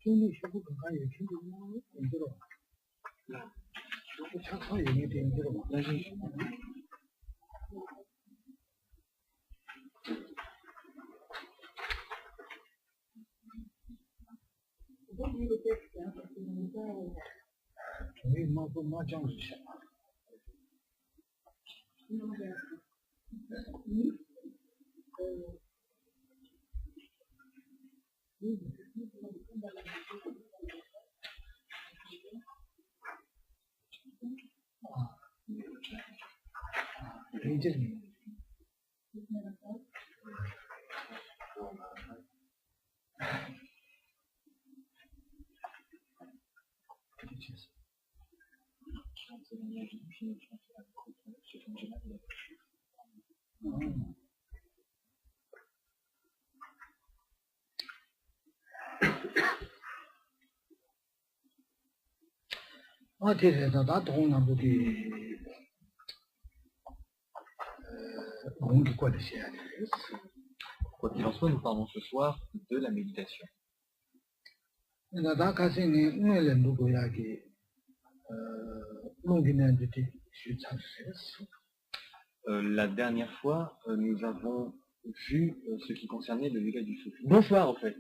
중리 쉬고 건강에 힘들면 힘들어. 착사 얘기 되 힘들어. 다시. 저희 뭐그 마장 주셔. 굉장히 어디에서 다 동남북이 공기권을 해야 돼. Quoi qu'il en soit, nous parlons ce soir de la méditation. 나 가슴이 오늘 누구야기 농기는 듯이 주장했어. La dernière fois, nous avons vu ce qui concernait le yoga du souffle. Bonsoir en fait.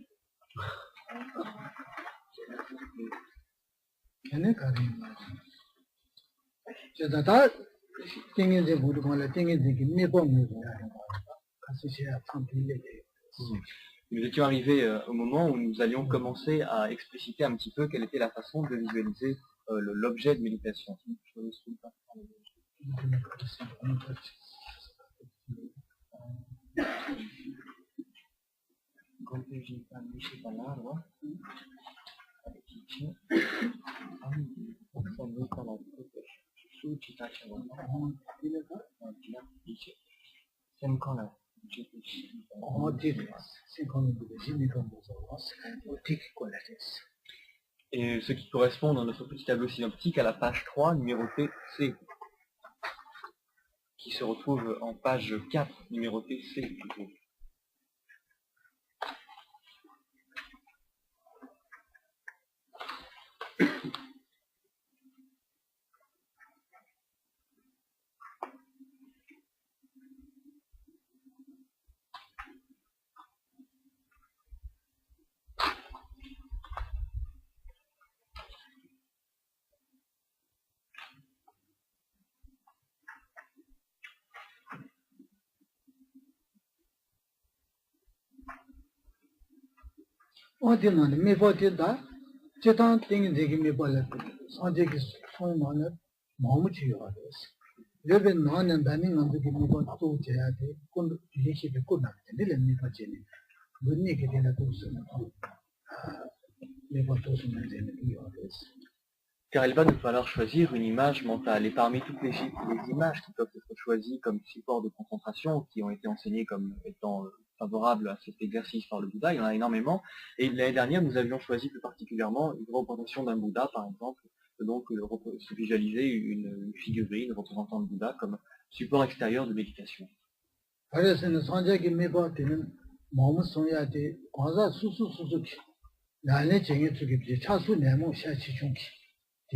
걔네 가리는 저다 다 땡겨지 모르고는 땡겨지 매번 가서시야 참 빌리게. Nous étions arrivés au moment où nous allions commencer à expliciter un petit peu quelle était la façon de visualiser l'objet de méditation. Et ce qui correspond dans notre petit tableau synoptique à la page 3, numéroté C, qui se retrouve en page 4, numéroté C plutôt. 어디는 매버디다 제단 땡기지 매벌을 선제기 소만을 너무 지어야돼. 여기 너는 다니는 건데 매번 또 줘야 돼. 꼭 이해시게 꼭 나한테 매버지니. 분위기 되는 도서는 매번 도서는 되는 이유야돼. Car il va nous falloir choisir une image mentale. Et parmi toutes les images qui peuvent être choisies comme support de concentration, qui ont été enseignées comme étant favorables à cet exercice par le Bouddha, il y en a énormément. Et l'année dernière, nous avions choisi plus particulièrement une représentation d'un Bouddha, par exemple, donc se visualiser une figurine représentant le Bouddha comme support extérieur de méditation.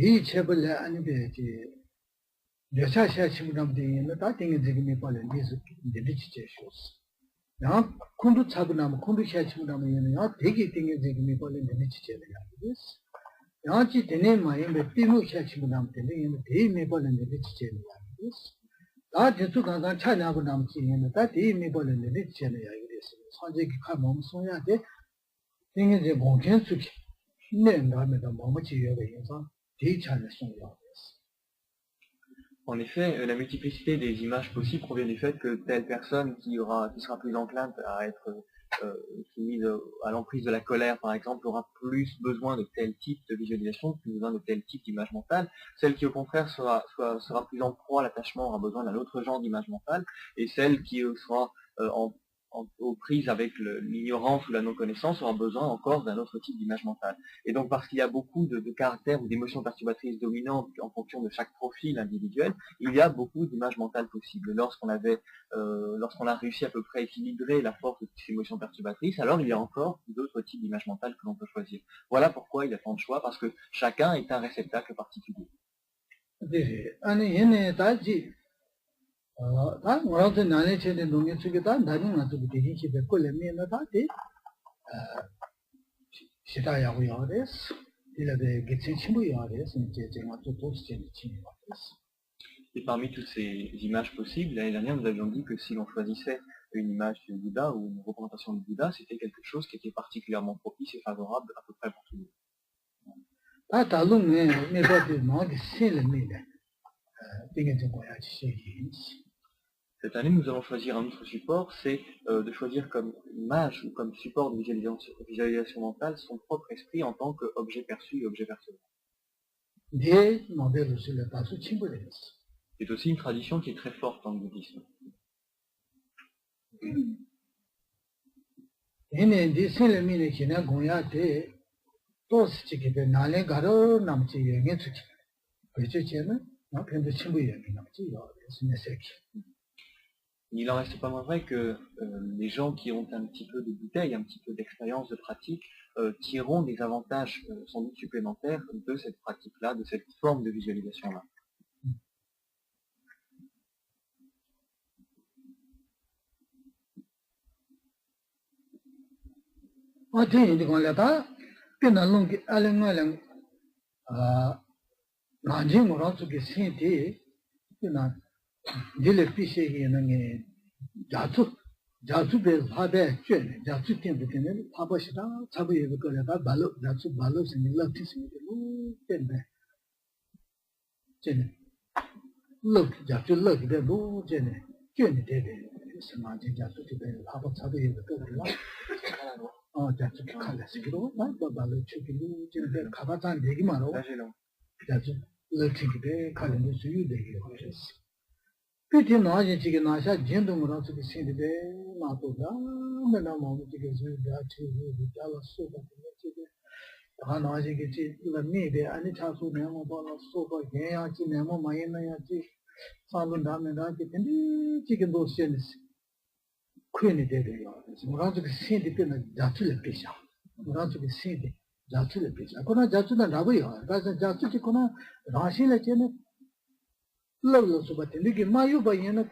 이 책을 아니베지 여차샤치무담데는 다 땡기지기 빨리 리스키데리치제쇼스 야 콘도 차브나무 콘도 샤치무담에는 야 되게 땡기지기 빨리 리치제야 그래서 야지 되네 마이메 띠무 샤치무담데는 얘는 되게 빨리 리치제야 그래서 다 제수가가 차냐고 남지는 다 되게 빨리 리치제야 그래서 선제기 가면 소야 돼 땡기지 못hen 수기 내 다음에도 너무 지여가 해서 En effet, la multiplicité des images possibles provient du fait que telle personne qui sera plus enclinte à être soumise à l'emprise de la colère, par exemple, aura plus besoin de tel type de visualisation, plus besoin de tel type d'image mentale. Celle qui, au contraire, sera plus en proie à l'attachement aura besoin d'un autre genre d'image mentale. Et celle qui sera aux prises avec l'ignorance ou la non-connaissance aura besoin encore d'un autre type d'image mentale. Et donc parce qu'il y a beaucoup de caractères ou d'émotions perturbatrices dominantes en fonction de chaque profil individuel, il y a beaucoup d'images mentales possibles. Lorsqu'on a réussi à peu près à équilibrer la force de ces émotions perturbatrices, alors il y a encore d'autres types d'images mentales que l'on peut choisir. Voilà pourquoi il y a tant de choix, parce que chacun est un réceptacle particulier. 다 뭐라도 나네 체데 농에 쓰겠다 나는 나도 되게 집에 걸려면 다데 시다야고 요레스 이래데 개체 친구 요레스 이제 제가 또 도스체 친구 요레스. Et parmi toutes ces images possibles, l'année dernière, nous avions dit que si l'on choisissait une image du Bouddha ou une représentation du Bouddha, c'était quelque chose qui était particulièrement propice et favorable à peu près pour tout le monde. 다 달롱에 메버드 마게 셀레미네 띵게 좀 거야지 시기. Cette année, nous allons choisir un autre support, c'est de choisir comme image ou comme support de visualisation mentale son propre esprit en tant qu'objet perçu et objet percevant. C'est aussi une tradition qui est très forte dans le bouddhisme. Il en reste pas moins vrai que les gens qui ont un petit peu de bouteille, un petit peu d'expérience, de pratique, tireront des avantages sans doute supplémentaires de cette pratique-là, de cette forme de visualisation-là. dile pishe ge na nge jatsu be habe chene jatsu tin de ne phaba shida chabu ye ko la balo jatsu balo sin la tis ni lu tenbe chene look jatsu look de lu chene chene de de sama je jatsu de phaba chabu ye ko la jatsu khala sikiro na balo chukilu chene de khaba tan de gi maro jatsu look de khala de suyu de ge Piti naji chiki nasha jindung ransu ki sindi de nato da mena mamu chiki zui da chi zui da la soba de chiki taha naji ki chi la mi de ani chasu nemo ba la soba gen ya chi nemo ma yin na ya chi salun da me da chi tindi chiki do sindi kui ni de de ya ransu ki sindi pe na jatsu le pisha ransu ki sindi jatsu le pisha kona jatsu da rabu ya kasa jatsu chi kona rashi le che ne lo so bate ligi mayu ba yin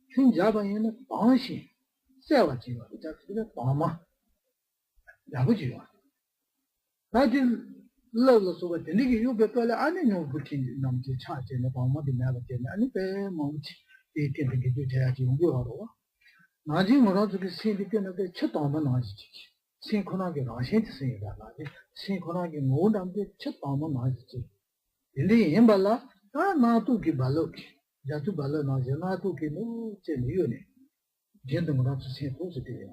tin ja ba yin ba shi se wa ji wa ja ti de ba ma ya bu ji wa ba ji lo so bate ligi yu be pe la ani no bu tin nam ji cha je ne ba ma de na ba de ani pe mo chi e tin de ge je ya ji wu wa ro na ji mo ro ji si de ne de che da ma na ji ji sin khona ge ra shin ti sin da la de sin khona ge ngo dam de che da ma na ji ji li yin ba la 나도 그 발로키 자주 발로 나죠 나도 그 뭐 재미요네 젠도 뭐라도 생각도 되게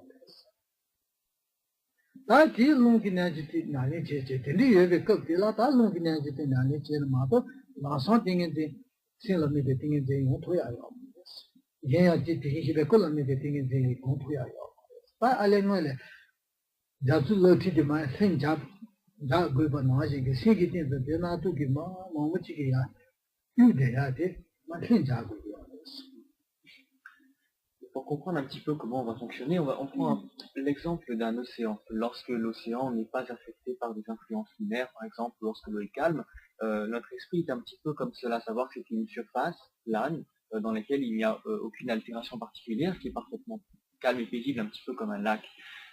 다 뒤롱기 나지티 나네 제제 근데 여기 껍데라 다 롱기 나지티 나네 제는 마도 나서 띵인데 생각이 띵인데 못해야요 얘야 지 되게 걸음이 띵인데 못해야요 다 알랭을래 자주 러티디 마 생잡 자 그거 나지 그 세계 때도 나도 그마 뭐지게야 Pour comprendre un petit peu comment on va fonctionner, on prend l'exemple d'un océan. Lorsque l'océan n'est pas affecté par des influences lunaires, par exemple, lorsque l'eau est calme, notre esprit est un petit peu comme cela, savoir que c'est une surface plane dans laquelle il n'y a aucune altération particulière, qui est parfaitement calme et paisible, un petit peu comme un lac.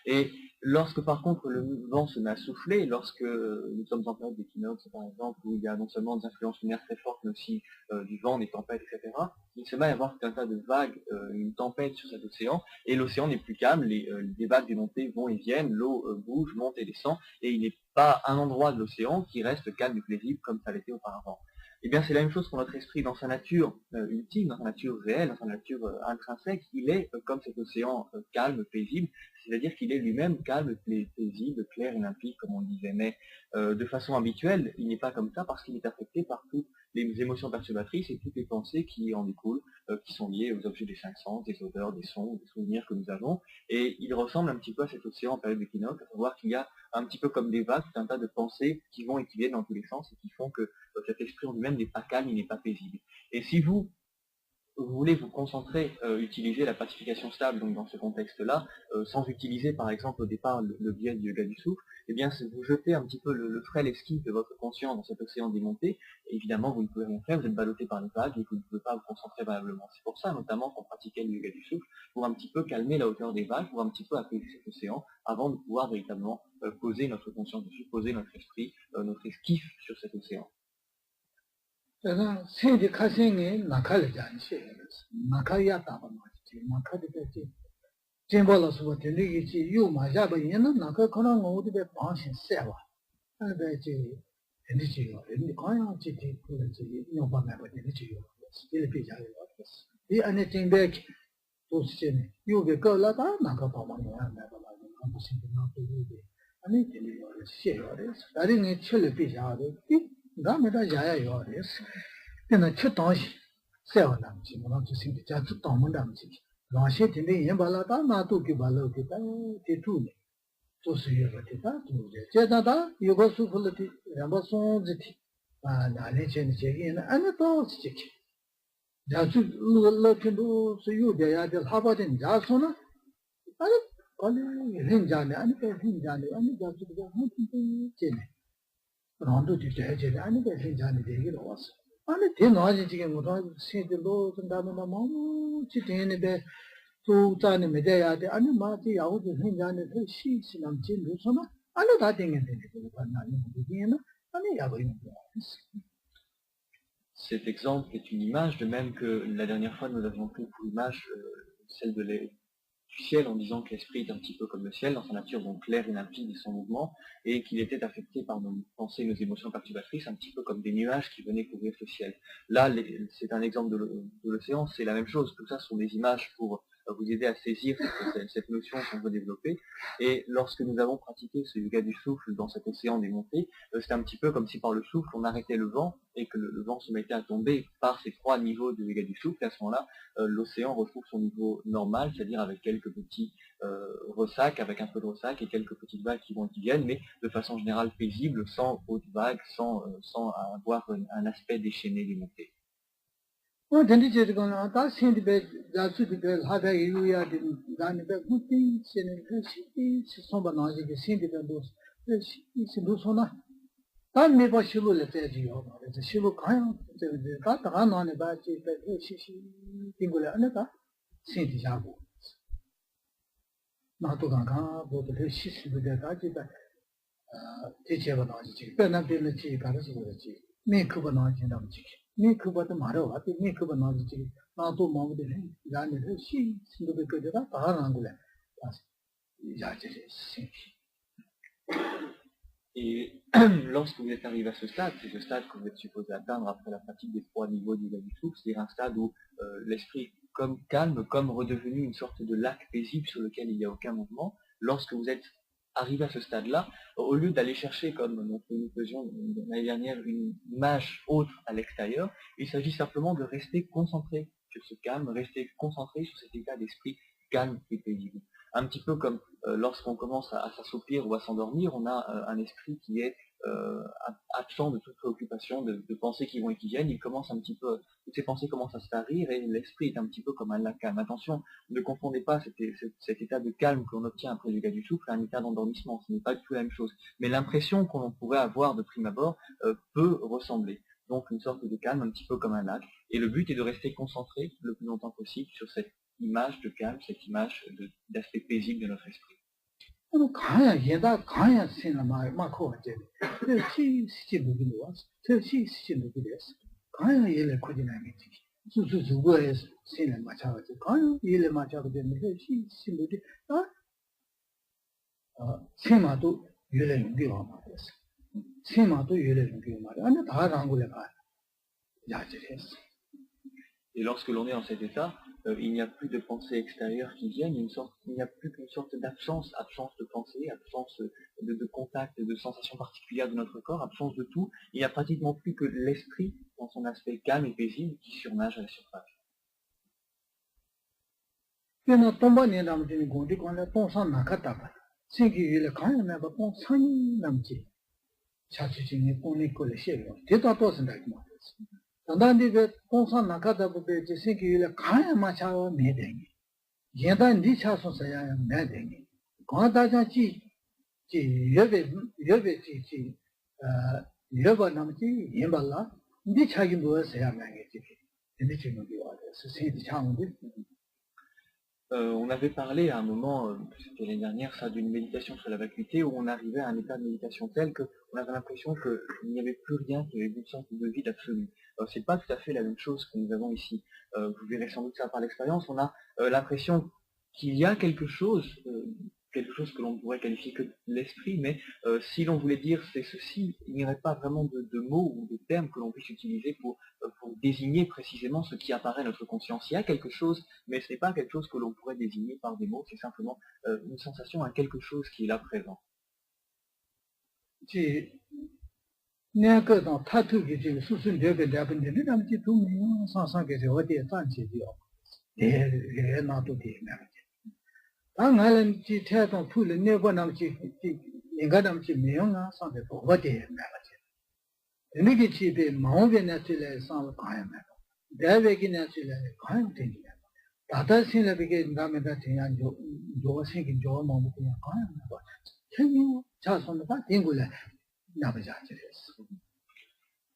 Et lorsque par contre le vent se met à souffler, lorsque nous sommes en période d'équinoxe par exemple, où il y a non seulement des influences lunaires très fortes, mais aussi du vent, des tempêtes, etc., il se met à y avoir tout un tas de vagues, une tempête sur cet océan, et l'océan n'est plus calme, les vagues des montées vont et viennent, l'eau bouge, monte et descend, et il n'est pas un endroit de l'océan qui reste calme et paisible comme ça l'était auparavant. Eh bien c'est la même chose pour notre esprit dans sa nature ultime, dans sa nature réelle, dans sa nature intrinsèque, il est comme cet océan calme, paisible, c'est-à-dire qu'il est lui-même calme, paisible, clair et limpide, comme on le disait. Mais de façon habituelle, il n'est pas comme ça parce qu'il est affecté par toutes les émotions perturbatrices et toutes les pensées qui en découlent, qui sont liées aux objets des cinq sens, des odeurs, des sons, des souvenirs que nous avons. Et il ressemble un petit peu à cet océan en période d'équinoxe, à savoir qu'il y a un petit peu comme des vagues, tout un tas de pensées qui vont et qui viennent dans tous les sens et qui font que cet esprit en lui-même n'est pas calme, il n'est pas paisible. Et si vous voulez vous concentrer, utiliser la pacification stable, donc dans ce contexte-là, sans utiliser par exemple au départ le biais du yoga du souffle, eh bien c'est vous jeter un petit peu le frêle esquif de votre conscience dans cet océan démonté, et évidemment vous ne pouvez rien faire, vous êtes ballotté par les vagues et vous ne pouvez pas vous concentrer valablement. C'est pour ça notamment qu'on pratiquait le yoga du souffle, pour un petit peu calmer la hauteur des vagues, pour un petit peu apaiser cet océan, avant de pouvoir véritablement poser notre conscience dessus, poser notre esprit, notre esquif sur cet océan. 그래서 세대 가생에 나칼을 잔시 나칼이야 따바마지 나칼이 되지 젠발로서 되리지 요 맞아봐 얘는 나칼 그런 거 어디 배 방신 세와 그래지 되지요 근데 과연 지지 그러지 요바마 되지요 이렇게 비자요 이 안에 쟁백 도시제네 요게 걸라다 나가 봐봐요 나가 봐요 무슨 나도 이게 아니 되리요 시에요 다른 철을 비자도 다음에다 야야요 그래서 그냥 쳤다시 세워남지 뭐라도 생기 자주 도문담지 라시 된데 얘발라다 나도 기발로기다 대투네 조수여가다 도제 제다다 요거수 폴리티 람바송지티 나레체니 제기는 안에도 지키 자주 러러킨도 수요대야들 하바된 자소나 아니 아니 현장에 아니 현장에 아니 자주가 무슨 제네 런도 뒤에 아니 현장에 되기로 왔어 아니 대노아지 지금 뭐 세들로 된다면 뭐 지대는데 조자네 매대야 돼 아니 마지 야우도 현장에 시시남 진도서나 아니 다 되겠는데 그거 나는 이게는 아니 야고 있는 거야. Cet exemple est une image, de même que la dernière fois nous avions pris pour image celle du ciel en disant que l'esprit est un petit peu comme le ciel dans sa nature, donc clair et limpide et sans mouvement, et qu'il était affecté par nos pensées, nos émotions perturbatrices, un petit peu comme des nuages qui venaient couvrir ce ciel. Là, c'est un exemple de l'océan, c'est la même chose, tout ça sont des images pour vous aider à saisir cette notion qu'on veut développer, et lorsque nous avons pratiqué ce yoga du souffle dans cet océan démonté, c'est un petit peu comme si par le souffle on arrêtait le vent, et que le vent se mettait à tomber par ces trois niveaux de yoga du souffle, et à ce moment-là, l'océan retrouve son niveau normal, c'est-à-dire avec quelques petits ressacs, avec un peu de ressac et quelques petites vagues qui vont et qui viennent, mais de façon générale paisible, sans haute vague, sans avoir un aspect déchaîné, démonté. 된디제거나 다 신디베 자수디베 하다 이유야 된 다니베 무티 신의 시티 시선바나지게 신디베도 신도소나 단 메바 실로를 때지요 그래서 실로 가요 다 다가나네 바지 시시 띵고래 안에다 신디자고 나도 가가 보도 시시부대 다지다 대체바나지 변나되는 지 가르쳐 그러지 메크바나지는 메크바도 말어 왔지 메크바나지 나도 마음에 야네 시 신도베 거다 다가난 거래 야제 신기 Et lorsque vous êtes arrivé à ce stade, c'est ce stade que vous êtes supposé atteindre après la pratique des trois niveaux du yoga du souffle, c'est-à-dire un stade où l'esprit est comme calme, comme redevenu une sorte de lac paisible sur lequel il n'y a aucun mouvement. Lorsque vous êtes arrivé à ce stade-là, au lieu d'aller chercher, comme nous faisions l'année dernière, une image autre à l'extérieur, il s'agit simplement de rester concentré sur ce calme, rester concentré sur cet état d'esprit calme et paisible. Un petit peu comme lorsqu'on commence à s'assoupir ou à s'endormir, on a un esprit qui est absent de toute préoccupation, de pensées qui vont et qui viennent. Il commence un petit peu, toutes ces pensées commencent à se tarir et l'esprit est un petit peu comme un lac calme. Attention, ne confondez pas cet état de calme que l'on obtient après le yoga du souffle à un état d'endormissement. Ce n'est pas du tout la même chose. Mais l'impression qu'on pourrait avoir de prime abord peut ressembler. Donc une sorte de calme, un petit peu comme un lac. Et le but est de rester concentré le plus longtemps possible sur cette image de calme, cette image d'aspect paisible de notre esprit. 가야 얘다 가야 신나 마코 이제 시 누구는 왔어 시 누구랬어 가야 얘를 코지나게 수수수고에 신나 맞아가지고 가야 얘를 맞아도 되는데 시 누구지 세마도 얘를 연기와 말했어 세마도 얘를 연기와 말해 아니 다 한국에 가 야지했어. Et lorsque l'on est dans cet état, il n'y a plus de pensées extérieures qui viennent, il n'y a plus qu'une sorte d'absence, absence de pensée, absence de contact, de sensations particulières de notre corps, absence de tout. Il n'y a pratiquement plus que l'esprit dans son aspect calme et paisible qui surnage à la surface. 단단히게 공산 나가다 보게 생기를 가야 마차와 매대니 예단 니차서서야 매대니 과다자지 지 여베지 여바 남지 예발라 니 차기 뭐서야 매게지 근데 지금 비와서 세지 창운데 On avait parlé à un moment, c'était l'année dernière, ça, d'une méditation sur la vacuité, où on arrivait à un état de méditation tel qu'on avait l'impression qu'il n'y avait plus rien, qu'il y avait une sorte de vide absolu. C'est pas tout à fait la même chose que nous avons ici. Vous verrez sans doute ça par l'expérience. On a l'impression qu'il y a quelque chose que l'on pourrait qualifier que de l'esprit, mais si l'on voulait dire c'est ceci, il n'y aurait pas vraiment de mots ou de termes que l'on puisse utiliser pour désigner précisément ce qui apparaît à notre conscience. Il y a quelque chose, mais ce n'est pas quelque chose que l'on pourrait désigner par des mots, c'est simplement une sensation à quelque chose qui est là présent. 당하는 지 태동 풀을 내고남지 인가담지 메용아 상대 보거대 말이지. 이게 집에 마음에나들에 상을 가야만. 대외기나들에 가야 되냐. 다다신에게 남에다 대한 요 생긴 요 마음을 그냥 가야만 봐. 책임 자손과 땡굴에 나버자지.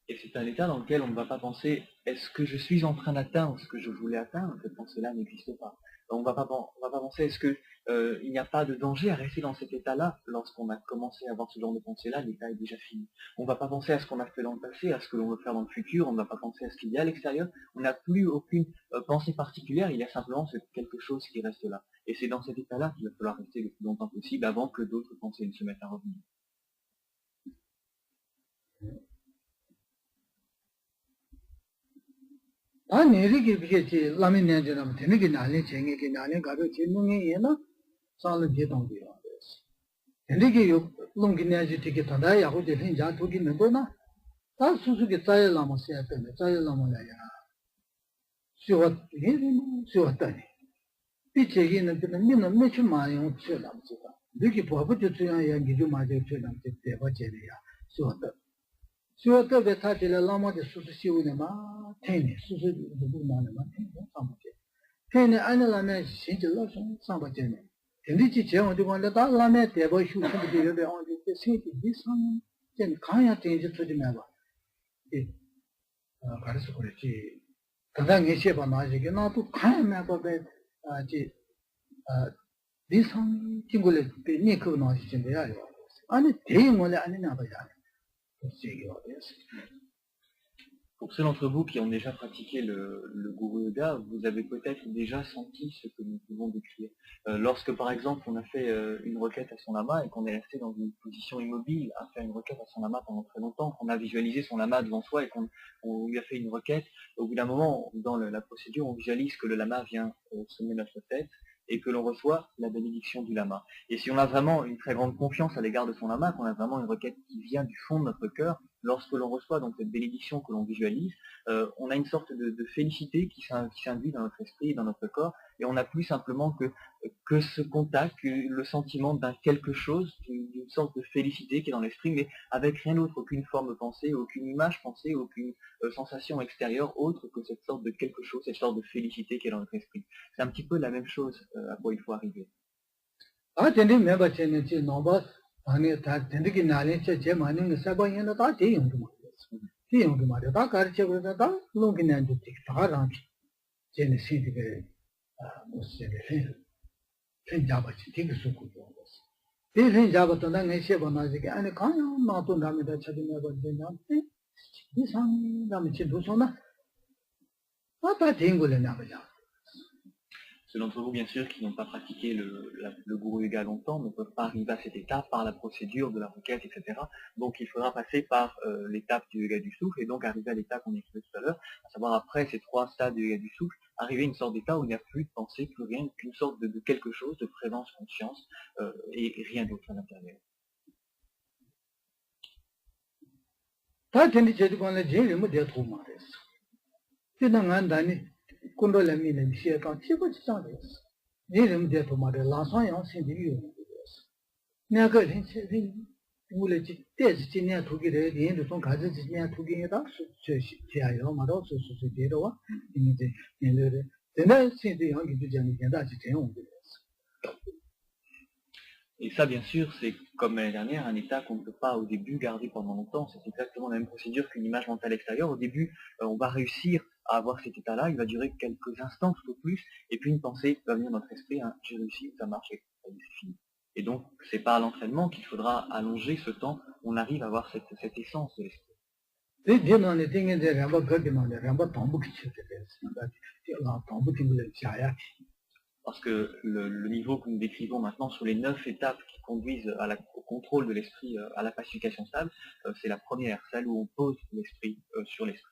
Et c'est un état dans lequel on ne va pas penser est-ce que je suis en train d'atteindre ce que je voulais atteindre, cette pensée-là n'existe pas. On va pas penser est-ce que il n'y a pas de danger à rester dans cet état-là lorsqu'on a commencé à avoir ce genre de pensée-là, l'état est déjà fini. On ne va pas penser à ce qu'on a fait dans le passé, à ce que l'on veut faire dans le futur, on ne va pas penser à ce qu'il y a à l'extérieur, on n'a plus aucune pensée particulière, il y a simplement quelque chose qui reste là. Et c'est dans cet état-là qu'il va falloir rester le plus longtemps possible avant que d'autres pensées ne se mettent à revenir. 내리게 비게지 라면년처럼 되는 게 나래 쟁이게 나래 가도 재능이 얘나 살을 제동되어 왔어. 내리게 요 롱기내지 되게 단다 야고 되는 자 두기 너도나 다 수수게 짜야라면 써야 되네. 짜야라면야. 쉬워 얘는 쉬웠다니. 비체기는 그는 민은 매주 마용 쳐남지가. 이게 뭐부터 줘야 기주 마저 쳐남지 대버제리야. 쉬웠다. 쉬웠다 베타텔 라마데 수수시우네마 테네 수수 누구나네마 테네 상바제 테네 안라면 신질러서 상바제네 근데지 제원도 관다 라면 대버 휴스도 되게 언제 세티 비상 전 가야 되지 터지나 봐. 가르쳐 그랬지. 당장에 셰바 나지게 나도 가야면 거베 비상 친구를 니 그거 나지진데야. 아니 대응 원래 아니나 봐야. Pour ceux d'entre vous qui ont déjà pratiqué le Guru Yoga, vous avez peut-être déjà senti ce que nous pouvons décrire. Lorsque par exemple on a fait une requête à son lama et qu'on est resté dans une position immobile à faire une requête à son lama pendant très longtemps, qu'on a visualisé son lama devant soi et qu'on lui a fait une requête, au bout d'un moment, dans la procédure, on visualise que le lama vient sonner notre tête et que l'on reçoit la bénédiction du lama. Et si on a vraiment une très grande confiance à l'égard de son lama, qu'on a vraiment une requête qui vient du fond de notre cœur, lorsque l'on reçoit donc cette bénédiction que l'on visualise, on a une sorte de félicité qui s'induit dans notre esprit et dans notre corps, et on n'a plus simplement que ce contact, le sentiment d'un quelque chose, d'une sorte de félicité qui est dans l'esprit, mais avec rien d'autre, aucune forme pensée, aucune image pensée, aucune sensation extérieure autre que cette sorte de quelque chose, cette sorte de félicité qui est dans notre esprit. C'est un petit peu la même chose à quoi il faut arriver. 아니 다 된게 나래 제 많은 사바이나 다 대용도 말이었어. 대용도 말이야. 다 가르쳐 그러다 다 롱기는 듯이 다 라기. 제네 시디게 무슨 해. 잡아지 되게 좋고 좋았어. 대신 잡았던 내 셰바나지게 아니 가요 나도 남에다 찾으면 되냐. 이상 남이 지도서나 아다 된 걸로 나가자. Ceux d'entre vous, bien sûr, qui n'ont pas pratiqué le Guru Yoga longtemps ne peuvent pas arriver à cet état par la procédure de la requête, etc. Donc il faudra passer par l'étape du Yoga du souffle et donc arriver à l'état qu'on écrivait tout à l'heure, à savoir après ces 3 stades du Yoga du souffle, arriver à une sorte d'état où il n'y a plus de pensée, plus rien, qu'une sorte de quelque chose, de présence, conscience et rien d'autre à l'intérieur. Et ça, bien sûr, c'est comme l'année dernière, un état qu'on ne peut pas au début garder pendant longtemps. C'est exactement la même procédure qu'une image mentale extérieure. Au début, on va réussir à avoir cet état-là, il va durer quelques instants tout au plus, et puis une pensée va venir dans notre esprit, hein, j'ai réussi, ça marche, c'est fini. Et donc, c'est par l'entraînement qu'il faudra allonger ce temps où on arrive à avoir cette essence de l'esprit. Parce que le niveau que nous décrivons maintenant sur les 9 étapes qui conduisent au contrôle de l'esprit, à la pacification stable, c'est la première, celle où on pose l'esprit sur l'esprit.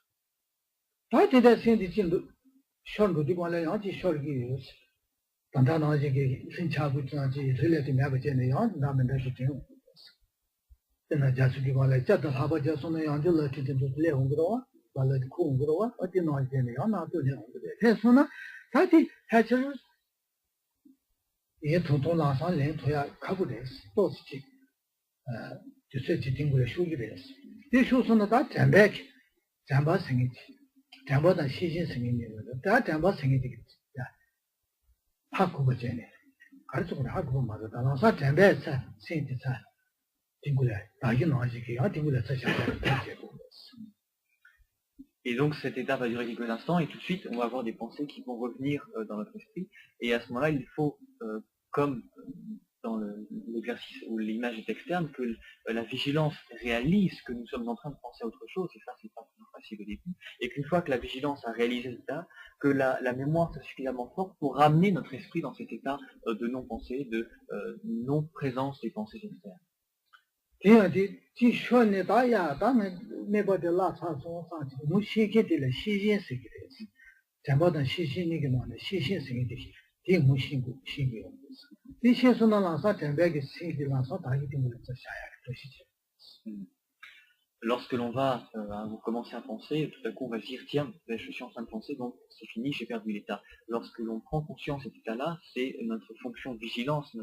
Et donc cet état va durer quelques instants et tout de suite on va avoir des pensées qui vont revenir dans notre esprit. Et à ce moment-là, il faut, comme dans l'exercice où l'image est externe, que la vigilance réalise que nous sommes en train de penser à autre chose, et ça c'est pas toujours facile au début, et qu'une fois que la vigilance a réalisé l'état, que la mémoire soit suffisamment forte pour ramener notre esprit dans cet état de non-pensée, de non-présence des pensées externes. Lorsque l'on va commencer à penser, tout à coup on va se dire tiens, je suis en train de penser, donc c'est fini, j'ai perdu l'état. Lorsque l'on prend conscience de cet état-là, c'est notre fonction de vigilance,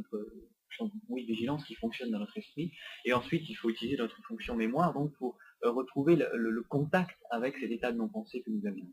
vigilance qui fonctionne dans notre esprit. Et ensuite, il faut utiliser notre fonction mémoire donc pour retrouver le contact avec cet état de non-pensée que nous avions.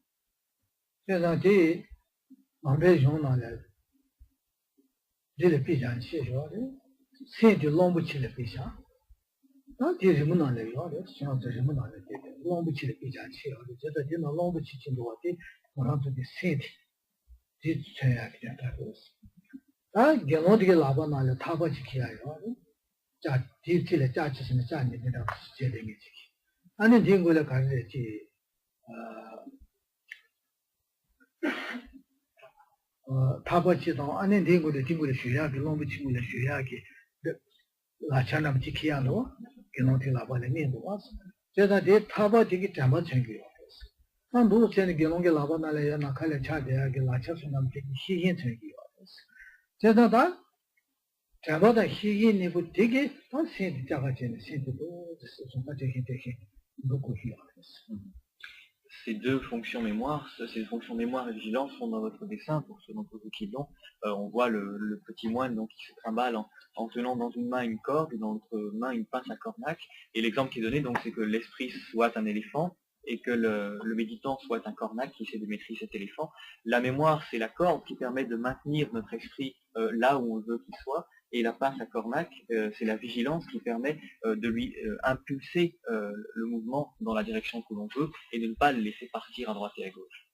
Ces deux fonctions mémoire, ces fonctions mémoire et vigilance sont dans votre dessin, pour ceux d'entre vous qui l'ont. On voit le petit moine donc, qui se trimballe en tenant dans une main une corde et dans l'autre main une pince à cornac. Et l'exemple qui est donné, donc, c'est que l'esprit soit un éléphant et que le méditant soit un cornac qui essaie de maîtriser cet éléphant. La mémoire, c'est la corde qui permet de maintenir notre esprit là où on veut qu'il soit. Et la pince à cornac, c'est la vigilance qui permet de lui impulser le mouvement dans la direction que l'on veut et de ne pas le laisser partir à droite et à gauche.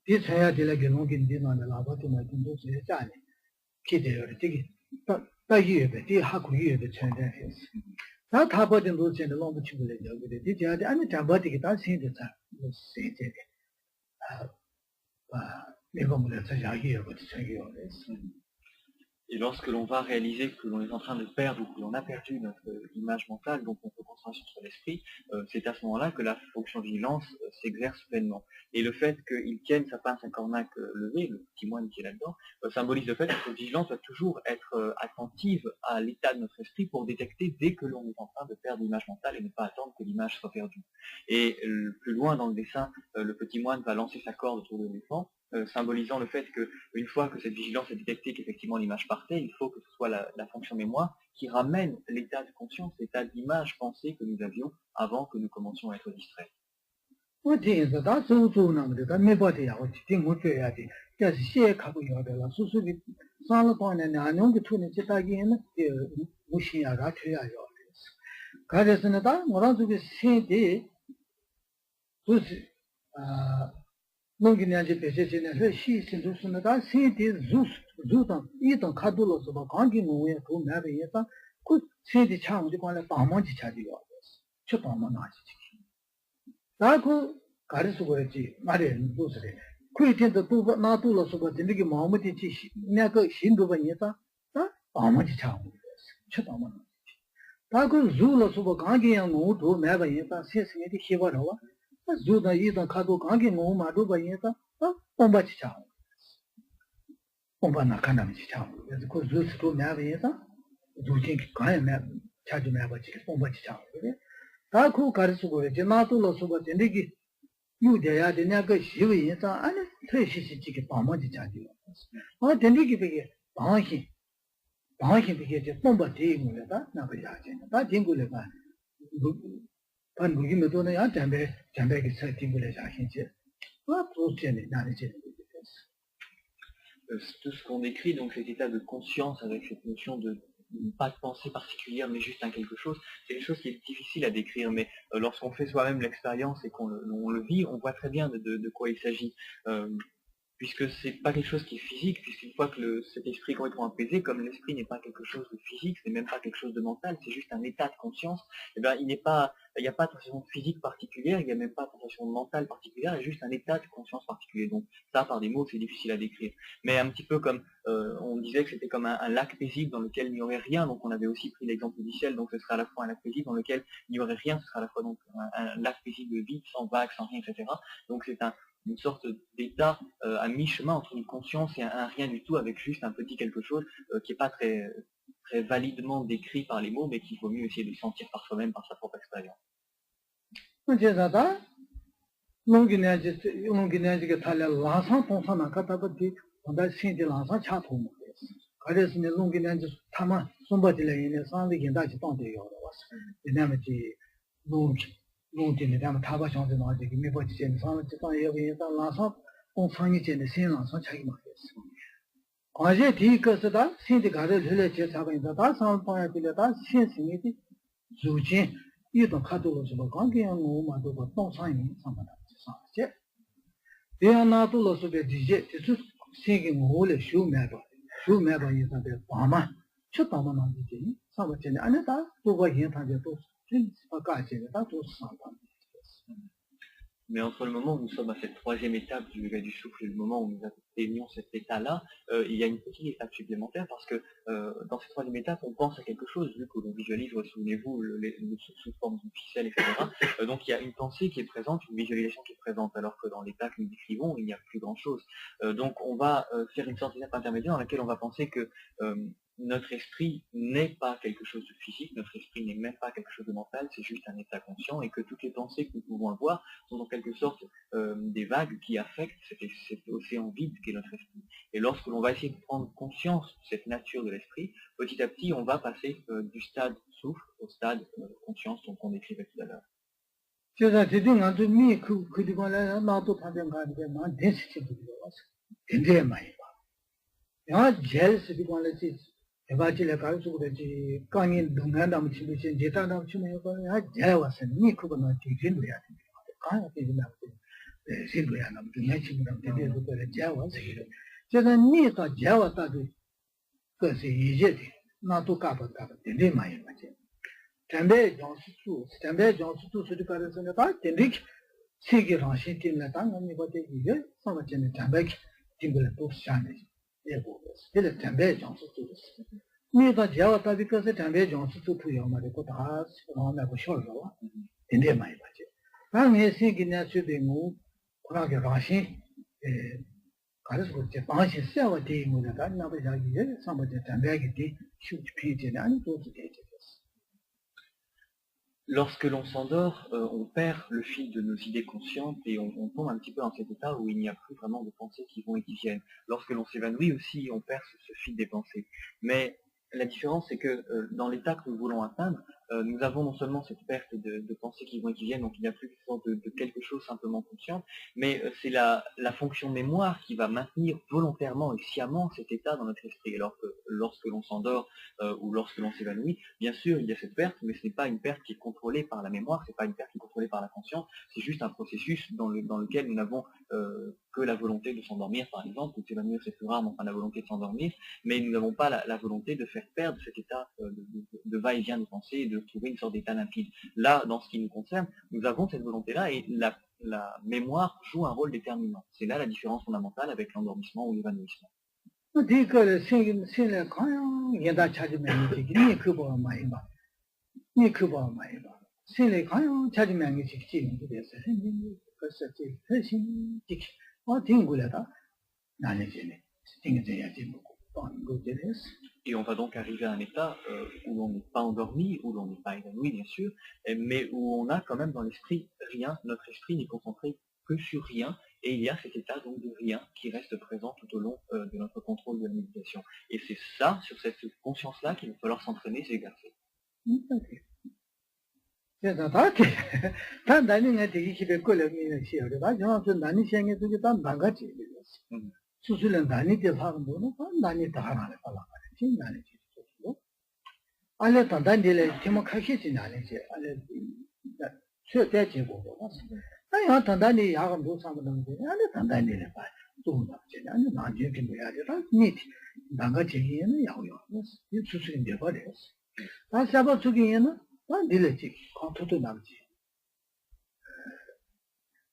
이 차야 되게 농긴 되는 라바도 많이 도 세자네 기대요 되게 다이에베 이 하고이에베 천대했어 다 타버든 도체는 너무 치고래 여기데 이제 아니 잡아지게 다 신대자 세제게 아 내가 뭐래 자기야 버티 자기요 Et lorsque l'on va réaliser que l'on est en train de perdre ou que l'on a perdu notre image mentale, donc notre concentration sur l'esprit, c'est à ce moment-là que la fonction vigilance s'exerce pleinement. Et le fait qu'il tienne sa pince à cornac levée, le petit moine qui est là-dedans, symbolise le fait que cette vigilance doit toujours être attentive à l'état de notre esprit pour détecter dès que l'on est en train de perdre l'image mentale et ne pas attendre que l'image soit perdue. Et plus loin dans le dessin, le petit moine va lancer sa corde autour de l'éléphant, symbolisant le fait qu'une fois que cette vigilance est détectée qu'effectivement l'image partait, il faut que ce soit la fonction mémoire qui ramène l'état de conscience, l'état d'image pensée que nous avions avant que nous commencions à être distraits. 농기냐지 배제진에 시 신도스나다 세디 주당 이동 카돌로서 관계 모에 그 매베에서 그 세디 창우지 관련 방문지 차지요. 저 방문 나지지. 나그 가르쳐 거지 말에 무슨에 그이텐도 또 나돌로서 그 되게 마음이 지시 내가 신도 번이다. 방문지 창우. 저 방문. 나그 주로서 관계양 모두 매베에서 세상에 희바라와 주다 이동 카도 관계 뭐 마도 봐야다 pomba치 차 pom바 나카나미 차 그래서 그 주스도 매야다 주진 가야 매 차지 매바치 pom바치 차 그래 다그 가르쳐 거래 제마도로 소바 되게 유대야 되냐가 시위에서 아니 퇴시시지게 pom바치 차지 되게 되게 방신 되게 제 pom바 대응을다 나버야지 다 딩고래 봐 Tout ce qu'on décrit, donc cet état de conscience avec cette notion de pas de pensée particulière mais juste un quelque chose, c'est une chose qui est difficile à décrire, mais lorsqu'on fait soi-même l'expérience et qu'on le vit, on voit très bien de quoi il s'agit. Puisque c'est pas quelque chose qui est physique, puisqu'une fois que cet esprit est complètement apaisé, comme l'esprit n'est pas quelque chose de physique, c'est même pas quelque chose de mental, c'est juste un état de conscience, et bien il n'y a pas de sensation physique particulière, il n'y a même pas de sensation mentale particulière, il y a juste un état de conscience particulier. Donc ça, par des mots, c'est difficile à décrire. Mais un petit peu comme on disait que c'était comme un lac paisible dans lequel il n'y aurait rien, donc on avait aussi pris l'exemple du ciel, donc ce serait à la fois un lac paisible dans lequel il n'y aurait rien, ce serait à la fois donc un lac paisible vide, sans vagues, sans rien, etc. Donc c'est une sorte d'état à mi-chemin entre une conscience et un rien du tout, avec juste un petit quelque chose qui n'est pas très validement décrit par les mots, mais qu'il vaut mieux essayer de sentir par soi-même, par sa propre expérience. 농진에 다만 타바상도 나지 메버지 전 상을 지방에 위에서 나서 공상이 전에 신랑서 자기 말했어. 어제 뒤거서다 신디 가를 흘려 제 잡아인다 다 상황에 빌려다 신승이지 주진 이도 카도로서 관계한 뭐마도 동상이 상관다. 사제 대하나도로서 되지 저 세계 뭐를 쇼매도 이사데 바마 쳤다만 나지 상관전에 안에다 또가 현타게 또 Mais entre le moment où nous sommes à cette troisième étape du yoga du souffle et le moment où nous atteignons cet état-là, il y a une petite étape supplémentaire parce que dans cette troisième étape, on pense à quelque chose, vu que l'on visualise, souvenez-vous, le sous forme d'une ficelle, etc. Donc il y a une pensée qui est présente, une visualisation qui est présente, alors que dans l'état que nous décrivons, il n'y a plus grand-chose. Donc on va faire une sorte d'étape intermédiaire dans laquelle on va penser que notre esprit n'est pas quelque chose de physique, notre esprit n'est même pas quelque chose de mental, c'est juste un état conscient, et que toutes les pensées que nous pouvons avoir sont en quelque sorte des vagues qui affectent cet océan vide qu'est notre esprit. Et lorsque l'on va essayer de prendre conscience de cette nature de l'esprit, petit à petit on va passer du stade souffle au stade conscience dont on décrivait tout à l'heure. 에바질에 가지고 그러지 강인 동안담 치듯이 제타담 치면 야 제와서 니 그거는 뒤진도야 돼. 강이 되면 실루야나 내치면 되게 그거를 자와서 제가 니가 자와다도 그것이 이제 나도 가봐가 되게 많이 맞지. 담배 정수도 수리가서는 다 되게 세계랑 신경을 당하는 것들이 이게 상관없는 담배 팀을 또 시작해. 예고. 그래서 담배 정수도 니가 자와다도 그것이 담배 정수도 부여하고 다 마음하고 쉬어요. 되게 많이 맞지. 방에 세계나 수되고 그러게 라신 가르쳐 때 방신 세워 되는 거다. 나도 자기에 상관없는 담배기 뒤 슈트 피지는 아니 또 되게 Lorsque l'on s'endort, on perd le fil de nos idées conscientes et on tombe un petit peu dans cet état où il n'y a plus vraiment de pensées qui vont et qui viennent. Lorsque l'on s'évanouit aussi, on perd ce fil des pensées. Mais la différence, c'est que dans l'état que nous voulons atteindre, nous avons non seulement cette perte de pensées qui vont et qui viennent, donc il n'y a plus de quelque chose simplement conscient, mais c'est la fonction mémoire qui va maintenir volontairement et sciemment cet état dans notre esprit. Alors que lorsque l'on s'endort ou lorsque l'on s'évanouit, bien sûr, il y a cette perte, mais ce n'est pas une perte qui est contrôlée par la mémoire, c'est pas une perte qui est contrôlée par la conscience, c'est juste un processus dans lequel nous n'avons que la volonté de s'endormir, par exemple, ou de s'évanouir, c'est plus rare, mais enfin la volonté de s'endormir, mais nous n'avons pas la volonté de faire perdre cet état de va-et-vient de pensée et de trouver une sorte d'état limpide. Là, dans ce qui nous concerne, nous avons cette volonté-là et la mémoire joue un rôle déterminant. C'est là la différence fondamentale avec l'endormissement ou l'évanouissement. Et on va donc arriver à un état où l'on n'est pas endormi, où l'on n'est pas évanoui bien sûr, mais où on a quand même dans l'esprit rien, notre esprit n'est concentré que sur rien, et il y a cet état donc de rien qui reste présent tout au long de notre contrôle de la méditation. Et c'est ça, sur cette conscience-là, qu'il va falloir s'entraîner, s'exercer. 수술은 나니게 하는 거는 나니 다 하나를 발라가지고 나니 지고 알레 단단들에 팀을 카시지 나니지 알레 최대지 보고 아니 단단히 야가 못 사는 거 알레 단단들에 봐 좀다 제 아니 나중에 좀 해야 되다 니 나가 제기에는 야고요 이 수술인데 버렸어 다 잡아 주기에는 난 딜레지 컨트롤 남지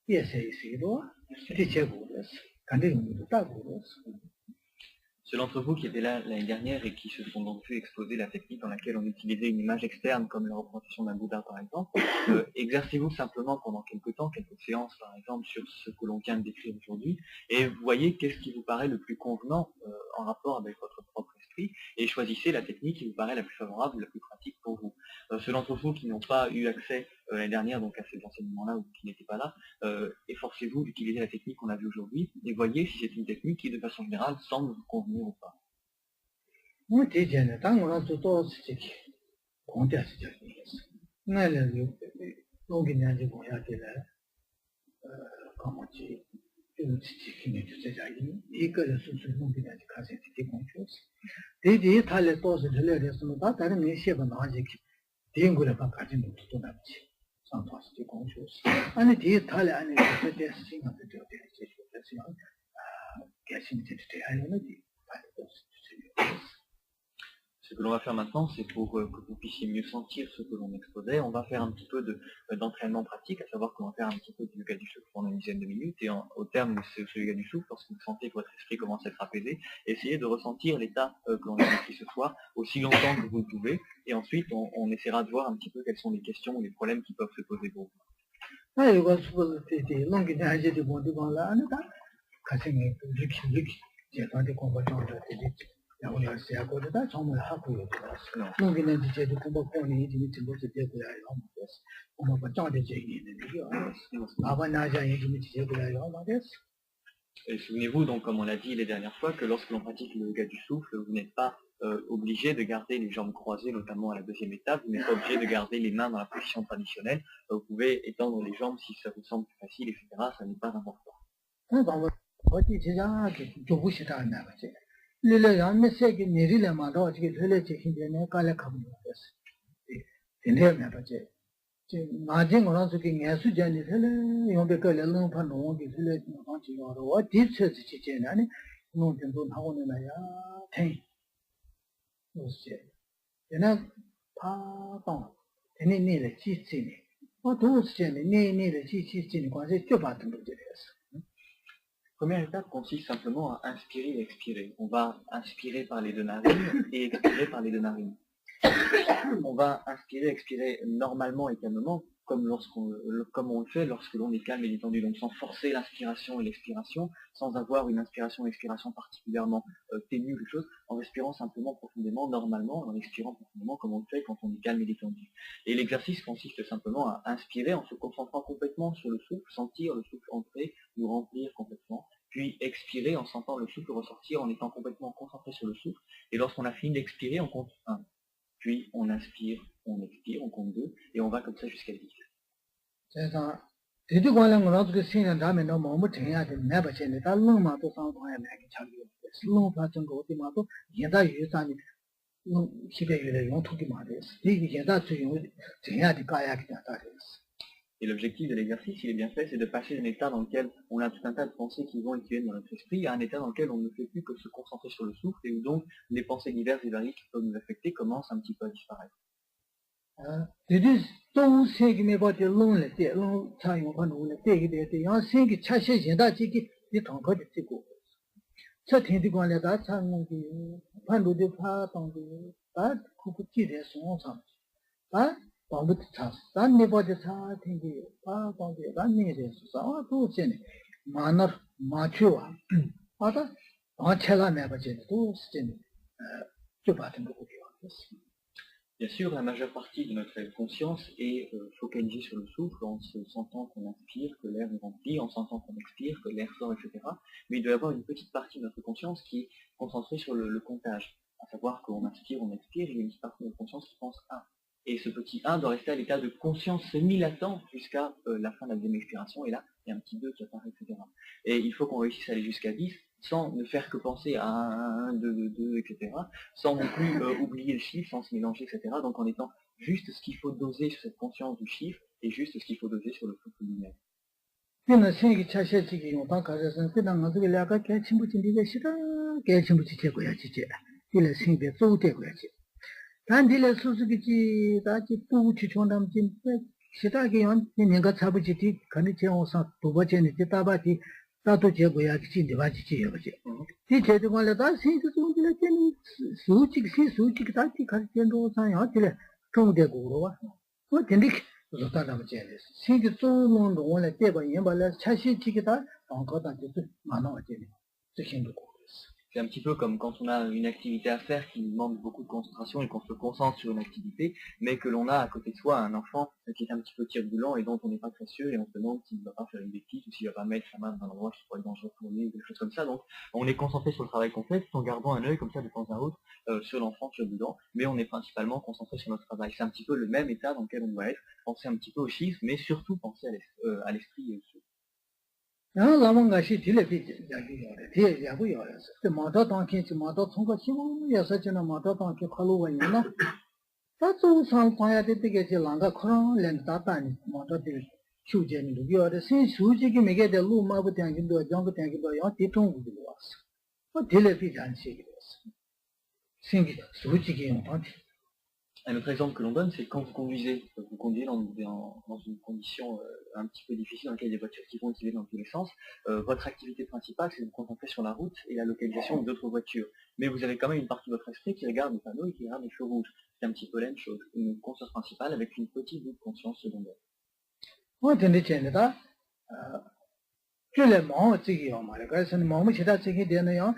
예세이시로 시티체 보였어. Ceux d'entre vous qui étaient là l'année dernière et qui se sont donc vu exposer la technique dans laquelle on utilisait une image externe comme la représentation d'un Bouddha par exemple, exercez-vous simplement pendant quelques temps, quelques séances par exemple sur ce que l'on vient de décrire aujourd'hui et voyez qu'est-ce qui vous paraît le plus convenant en rapport avec votre propre esprit et choisissez la technique qui vous paraît la plus favorable, la plus pratique pour vous. Ceux d'entre vous qui n'ont pas eu accès l'année dernière donc à ces enseignements-là ou qui n'étaient pas là, efforcez-vous d'utiliser la technique qu'on a vue aujourd'hui et voyez si c'est une technique qui de façon générale semble vous convenir ou pas. Ce que l'on va faire maintenant, c'est pour que vous puissiez mieux sentir ce que l'on exposait. On va faire un petit peu d'entraînement pratique, à savoir qu'on va faire un petit peu de yoga du souffle pendant une dizaine de minutes. Et au terme de ce yoga du souffle, lorsque vous sentez que votre esprit commence à être apaisé, essayez de ressentir l'état que l'on a décrit ce soir aussi longtemps que vous le pouvez. Et ensuite, on essaiera de voir un petit peu quelles sont les questions ou les problèmes qui peuvent se poser pour vous. Et souvenez-vous, donc, comme on l'a dit les dernières fois, que lorsque l'on pratique le yoga du souffle, vous n'êtes pas obligé de garder les jambes croisées, notamment à la deuxième étape, vous n'êtes pas obligé de garder les mains dans la position traditionnelle, vous pouvez étendre les jambes si ça vous semble plus facile, etc., ça n'est pas important. 마진 거는 저기 예수전이 되는 용백을 넘판 농기 들려 방치 요로 디체지 지제나니 농전도 나오는 나야 태 무슨 얘는 파방 내내를 지지니 도스전에 내내를 지지니 관세 좀 받은 거지. Première étape consiste simplement à inspirer et expirer. On va inspirer par les deux narines et expirer par les deux narines. On va inspirer, expirer normalement et calmement, comme on le fait lorsque l'on est calme et détendu, donc sans forcer l'inspiration et l'expiration, sans avoir une inspiration et expiration particulièrement ténue, quelque chose, en respirant simplement profondément, normalement, en expirant profondément, comme on le fait quand on est calme et détendu. Et l'exercice consiste simplement à inspirer en se concentrant complètement sur le souffle, sentir le souffle entrer, nous remplir complètement, puis expirer en sentant le souffle ressortir, en étant complètement concentré sur le souffle, et lorsqu'on a fini d'expirer, on compte 1. Puis on inspire, on expire, on compte 2, et on va comme ça jusqu'à 10. C'est ça. Et du coup, on a que c'est un drame, non, mais on peut rien de never change. That long ma to sound by a man Charlie. Long pattern go to Mato, Yenda Yusan, Shibe, you to the Matis. Yenda to you, Tia the kayak that is. Et l'objectif de l'exercice, il est bien fait, c'est de passer d'un état dans lequel on a tout un tas de pensées qui vont et qui viennent dans notre esprit, à un état dans lequel on ne fait plus que se concentrer sur le souffle, et où donc les pensées diverses et variées qui peuvent nous affecter commencent un petit peu à disparaître. This is don't say me about the lonely, long time on the day, the think chassis and that you don't got it to go. Certain the one that time on the Pandu de part on the bad could get a small sum. But on the task, that never the time in the part on the running is so to send manner mature. Other on Chela never did to send to button to Bien sûr, la majeure partie de notre conscience est focalisée sur le souffle, en se sentant qu'on inspire, que l'air nous remplit, en sentant qu'on expire, que l'air sort, etc. Mais il doit y avoir une petite partie de notre conscience qui est concentrée sur le comptage, à savoir qu'on inspire, on expire, il y a une petite partie de notre conscience qui pense 1. Et ce petit 1 doit rester à l'état de conscience semi-latent jusqu'à la fin de la deuxième expiration, et là, il y a un petit 2 qui apparaît, etc. Et il faut qu'on réussisse à aller jusqu'à 10, sans ne faire que penser à 1, 2, 2, etc., sans non plus oublier le chiffre, sans se mélanger, etc., donc en étant juste ce qu'il faut doser sur cette conscience du chiffre, et juste ce qu'il faut doser sur le souffle lui-même. 단딜에 수수기지 다지 뿌치 총담진 시다게 연 내가 잡으지디 간이 제어서 두 번째는 따바디 나도 제고야 지지 바지지 여지 이 제도관에 다 신도 좀들에 되는 수직 다지 가르치는 사야 들에 통되고 와 뭐 된디 로다다 제네 신도 좀은 원래 때바 연발에 차시지기다 encore 그 많아 되네 저 신도 C'est un petit peu comme quand on a une activité à faire qui demande beaucoup de concentration et qu'on se concentre sur une activité, mais que l'on a à côté de soi un enfant qui est un petit peu tire-boulant et dont on n'est pas très sûr et on se demande s'il ne va pas faire une bêtise ou s'il ne va pas mettre sa main dans un endroit qui pourrait être dangereux pour lui ou des choses comme ça. Donc on est concentré sur le travail qu'on fait tout en gardant un œil comme ça de temps à autre sur l'enfant tire-boulant, mais on est principalement concentré sur notre travail. C'est un petit peu le même état dans lequel on doit être, penser un petit peu aux chiffres, mais surtout penser à l'esprit et au souffle. 라만가시 딜레비 야기요래 디 야구요래서 그 마다 당kin지 마다 통과 시험에서 저는 마다 당kin 칼로가 있나 다도 상황에 되게 랑가 그런 렌다다니 마다 딜 휴제니 루기요래 신 수직이 메게 될 루마부 당kin도 정도 당kin도 야 뒤통구도 왔어 그 딜레비 잔식이었어 신기 수직이 용한테. Un autre exemple que l'on donne, c'est quand vous conduisez dans une condition un petit peu difficile dans laquelle il y a des voitures qui vont et qui viennent dans tous les sens, votre activité principale c'est de vous concentrer sur la route et la localisation d'autres voitures. Mais vous avez quand même une partie de votre esprit qui regarde les panneaux et qui regarde les feux rouges. C'est un petit peu la même chose, une conscience principale avec une petite bout de conscience secondaire. Moi, je ne sais pas. Je l'ai mangé, c'est qui en mal. Quand c'est mangé, c'est qui dernier an,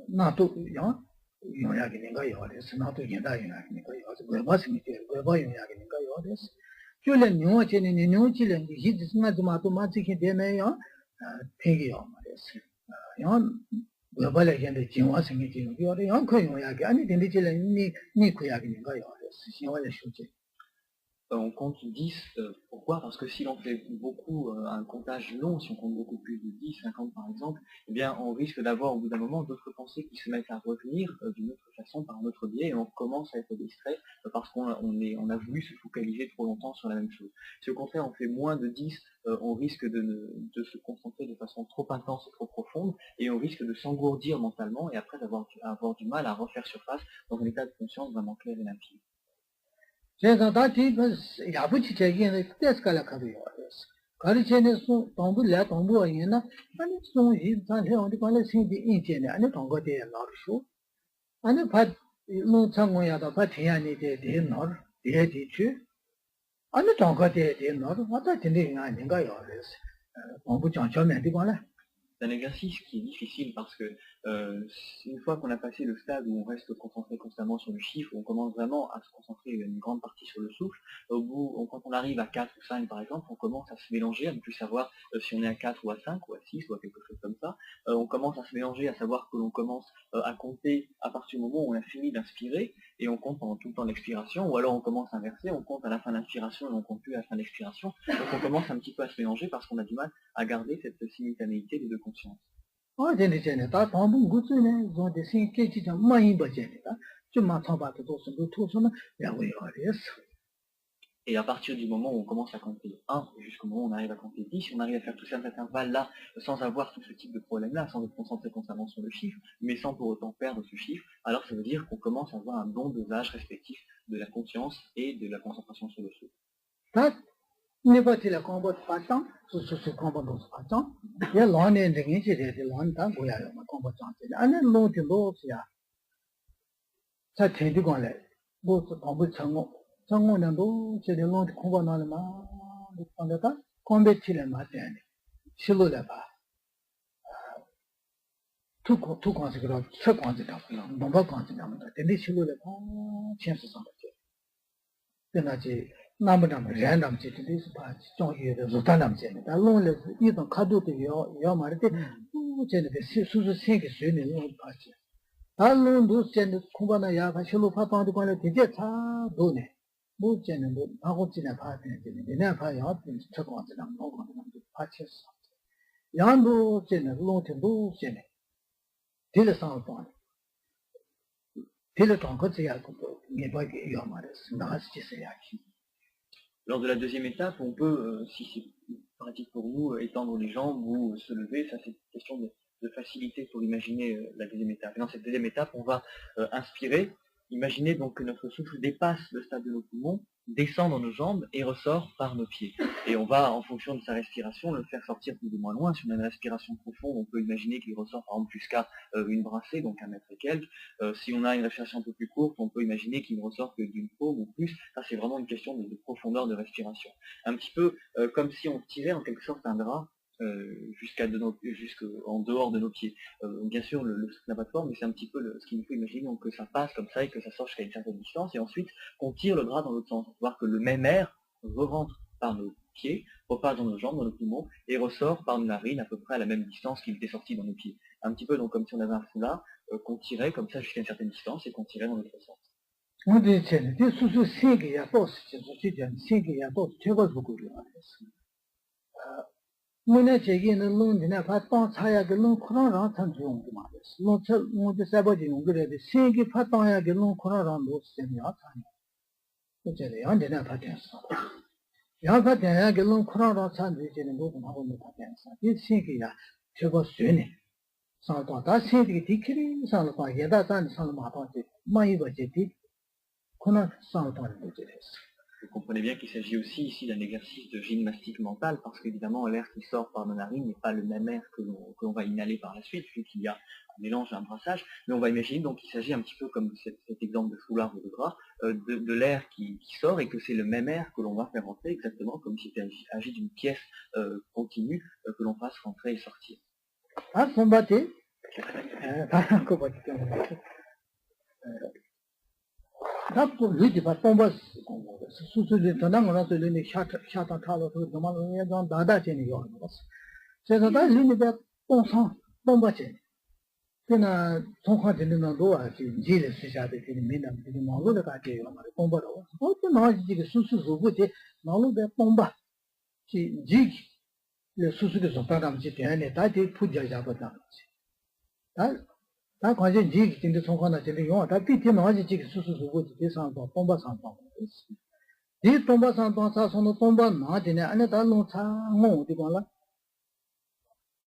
n'a tout yan. 용약이니까 요래서 나도 yenda이니까 요래서 왜봤으니까 왜봐용약이니까 요래서 줄은 용어체는 용어질은 이지스마도 마도 마치게 되네요 되게요 말이었어 연 왜발에 현대 진화성이 지금 요래 연코 용약이 아니 된디질은 니 구약이니까 요래서 신화의 수제 on compte 10. Pourquoi? Parce que si l'on fait beaucoup un comptage long, si on compte beaucoup plus de 10, 50 par exemple, eh bien on risque d'avoir au bout d'un moment d'autres pensées qui se mettent à revenir d'une autre façon, par un autre biais, et on commence à être distrait parce qu'on a voulu se focaliser trop longtemps sur la même chose. Si au contraire on fait moins de 10, on risque de se concentrer de façon trop intense et trop profonde, et on risque de s'engourdir mentalement et après avoir du mal à refaire surface dans un état de conscience vraiment clair et limpide. 제가 다티 그 야부치 제기는 때스깔라 가고요. 가르치는 동부래 동부에나 아니 송이 단해 어디 관래 신디 인제네 아니 동거대에 나르쇼 아니 밭 농창고야다 밭이야니 데 나르 데디치 아니 동거대에 데 나르 왔다 진리 아닌가요? 그래서 동부 정점에 디 관래 C'est un exercice qui est difficile parce que une fois qu'on a passé le stade où on reste concentré constamment sur le chiffre, où on commence vraiment à se concentrer une grande partie sur le souffle, au bout, quand on arrive à 4 ou 5 par exemple, on commence à se mélanger, à ne plus savoir si on est à 4 ou à 5 ou à 6 ou à quelque chose comme ça. On commence à se mélanger, à savoir que l'on commence à compter à partir du moment où on a fini d'inspirer, et on compte pendant tout le temps l'expiration, ou alors on commence à inverser, on compte à la fin de l'inspiration et on compte plus à la fin de l'expiration. Donc on commence un petit peu à se mélanger parce qu'on a du mal à garder cette simultanéité des deux consciences. 어제는 다 동부 구츠네 zonde 신께지 많이 버제니다 좀 맞춰봐도 도서도 도서는 야고요. 그래서 Et à partir du moment où on commence à compter 1 jusqu'au moment où on arrive à compter 10, si on arrive à faire tout cet intervalle-là sans avoir tout ce type de problème-là, sans être concentré constamment sur le chiffre, mais sans pour autant perdre ce chiffre, alors ça veut dire qu'on commence à avoir un bon dosage respectif de la conscience et de la concentration sur le souffle. 다 네버티라 공부 파탄 수수 공부 파탄 야 런에 되게 제대로 런다 고야요 공부 장제 아니 런데 로스야 자 제대로 관래 뭐 공부 정원은 뭐 제대로 런데 공부 나는 마 근데다 공부치를 맞대네 실로래 봐 투 관습으로 첫 관습다 뭔가 관습하면 근데 실로래 봐 천수상 그나지 나무나 랜덤 지트리스 봐 정의의 조단남 제네 달롱을 이동 카도도요 요 말때 제네 수수 세계 수는 봐지 달롱도 제네 공부나 야가 실로 파파도 관에 되게 차 도네 뭐 제네 뭐 하고 지나 봐야 되는데 내가 봐요 첫 관습랑 뭐가 봐쳤어 양도 제네 롱템도 제네 딜상 봐 딜상 거지야 그거 예바게 요 말했어 나스 지세야기. Lors de la deuxième étape, on peut, si c'est pratique pour nous, étendre les jambes ou se lever. Ça, c'est une question de facilité pour imaginer la deuxième étape. Et dans cette deuxième étape, on va inspirer. Imaginez donc que notre souffle dépasse le stade de nos poumons, descend dans nos jambes et ressort par nos pieds. Et on va, en fonction de sa respiration, le faire sortir plus ou moins loin. Si on a une respiration profonde, on peut imaginer qu'il ressort par exemple jusqu'à une brassée, donc 1 mètre et quelques. Si on a une respiration un peu plus courte, on peut imaginer qu'il ne ressort que d'une paume ou plus. Ça, c'est vraiment une question de profondeur de respiration. Un petit peu comme si on tirait en quelque sorte un drap jusqu'en dehors de nos pieds. Bien sûr, le souffle n'a pas de forme, mais c'est un petit peu ce qu'il nous faut imaginer, donc que ça passe comme ça et que ça sort jusqu'à une certaine distance, et ensuite qu'on tire le drap dans l'autre sens, voir que le même air re-rentre par nos pieds, repasse dans nos jambes, dans nos poumons, et ressort par nos narines à peu près à la même distance qu'il était sorti dans nos pieds. Un petit peu donc comme si on avait un foulard qu'on tirait comme ça jusqu'à une certaine distance et qu'on tirait dans l'autre sens. 문에 제기는 롱디나 파동 차야게 롱 코로나 참지용 그 말이었어. 롱차 문제 사버지용 그래도 세계 파동야게 롱 코로나 놓으세요. 아니. 그제래 안되나 파동했어. 야 파동야게 롱 코로나 참지지는 모든 하고 있는 파동했어. 이 세계야 저거 쇠네. 상도 다 세계 디키리 상도 봐 예다 산 상도 마도지 많이 버지 디 코로나 상도 하는 거지. Vous comprenez bien qu'il s'agit aussi ici d'un exercice de gymnastique mentale, parce qu'évidemment l'air qui sort par nos narines n'est pas le même air que l'on va inhaler par la suite, vu qu'il y a un mélange, un brassage, mais on va imaginer donc qu'il s'agit un petit peu comme cet exemple de foulard ou de drap, de l'air qui sort et que c'est le même air que l'on va faire rentrer, exactement comme s'il s'agit d'une pièce continue que l'on fasse rentrer et sortir. Ah, combattre 답도 리디 바pomba 수수들 전화가 들리니 샤타 타로 그 도마는 좀 나다지니 요. 그래서 다 리니가 뽕상 뽕바지. 그나 통화되는 도 아주 제일 시작될 때는 맨날 되는 말로 가게 요 말에 공부하고 어떤 말이 지금 수수수부지 말로에 공부 지 수수게 접하다면지 대안에 다들 푸자자보다 다 관심 지 진짜 통화나 진짜 용 비티 말이 지금 수수수부지 대상도 공부 상담 이 동바 상담 사선의 동바 나한테는 안에 달로 상호 어디 봐라